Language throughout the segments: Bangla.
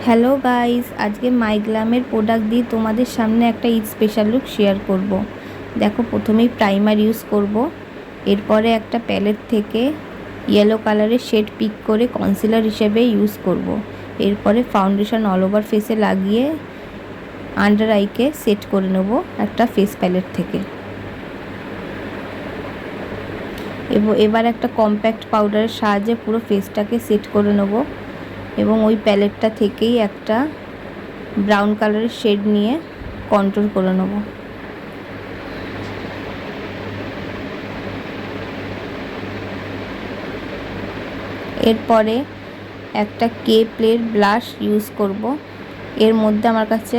হ্যালো গাইস, আজকে মাইগ্লামের প্রোডাক্ট দিয়ে তোমাদের সামনে একটা ঈদ স্পেশাল লুক শেয়ার করব। দেখো, প্রথমেই প্রাইমার ইউজ করব, এরপরে একটা প্যালেট থেকে ইয়েলো কালারের শেড পিক করে কনসিলার হিসেবে ইউজ করব। এরপরে ফাউন্ডেশন অল ওভার ফেসে লাগিয়ে আন্ডার আইকে সেট করে নেব একটা ফেস প্যালেট থেকে। এবার একটা কম্প্যাক্ট পাউডারের সাহায্যে পুরো ফেসটাকে সেট করে নেব এবং ওই প্যালেটটা থেকেই একটা ব্রাউন কালারের শেড নিয়ে কন্ট্রোল করে নেব। এরপরে একটা কে প্লের ব্লাশ ইউজ করব। এর মধ্যে আমার কাছে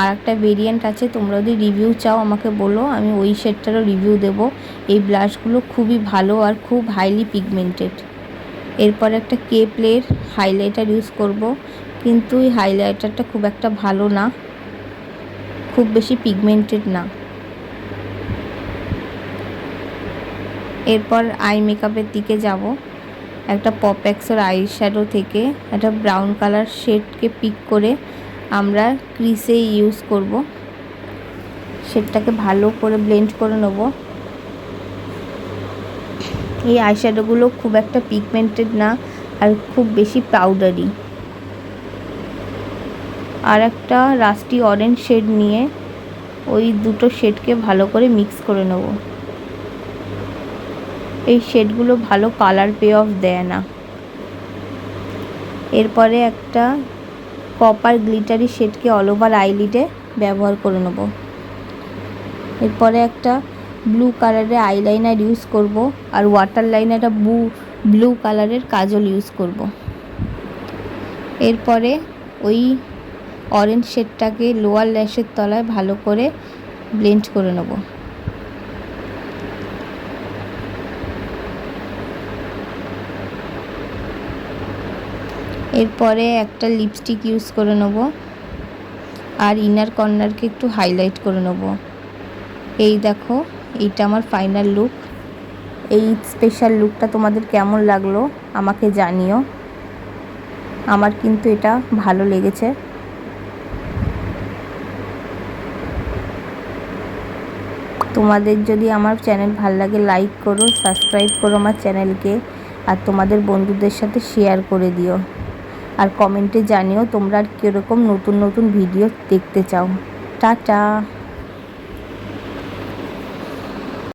আর একটা ভেরিয়েন্ট আছে, তোমরা যদি রিভিউ চাও আমাকে বলো, আমি ওই শেডটারও রিভিউ দেব। এই ব্লাশগুলো খুবই ভালো আর খুব হাইলি পিগমেন্টেড। এরপর একটা কে প্লের হাইলাইটার ইউজ করব, কিন্তু এই হাইলাইটারটা খুব একটা ভালো না, খুব বেশি পিগমেন্টেড না। এরপর আই মেকআপের দিকে যাব। একটা পপএক্সের আই শ্যাডো থেকে একটা ব্রাউন কালার শেডকে পিক করে আমরা ক্রিসে ইউজ করব। শেডটাকে ভালো করে ব্লেন্ড করে নেব। এই আই শ্যাডোগুলো খুব একটা পিগমেন্টেড না আর খুব বেশি পাউডারি। আর একটা রাস্টি অরেঞ্জ শেড নিয়ে ওই দুটো শেডকে ভালো করে মিক্স করে নেব। এই শেডগুলো ভালো কালার পে অফ দেয় না। এরপরে একটা কপার গ্লিটারি শেডকে অল ওভার আইলিডে ব্যবহার করে নেব। এরপরে একটা ব্লু কালারের আইলাইনার ইউজ করব আর ওয়াটার লাইনে একটা ব্লু কালারের কাজল ইউজ করব। এরপরে ওই অরেঞ্জ শেডটাকে লোয়ার ল্যাশের তলায় ভালো করে ব্লেন্ড করে নেব। এরপরে একটা লিপস্টিক ইউজ করে নেব আর ইনার কর্নারকে একটু হাইলাইট করে নেব। এই দেখো, এইটা আমার ফাইনাল লুক। এই স্পেশাল লুকটা তোমাদের কেমন লাগলো আমাকে জানিও। আমার কিন্তু এটা ভালো লেগেছে। তোমাদের যদি আমার চ্যানেল ভালো লাগে লাইক করো, সাবস্ক্রাইব করো আমার চ্যানেলকে, আর তোমাদের বন্ধুদের সাথে শেয়ার করে দিও। আর কমেন্টে জানিও তোমরা আর কীরকম নতুন নতুন ভিডিও দেখতে চাও। টাটা।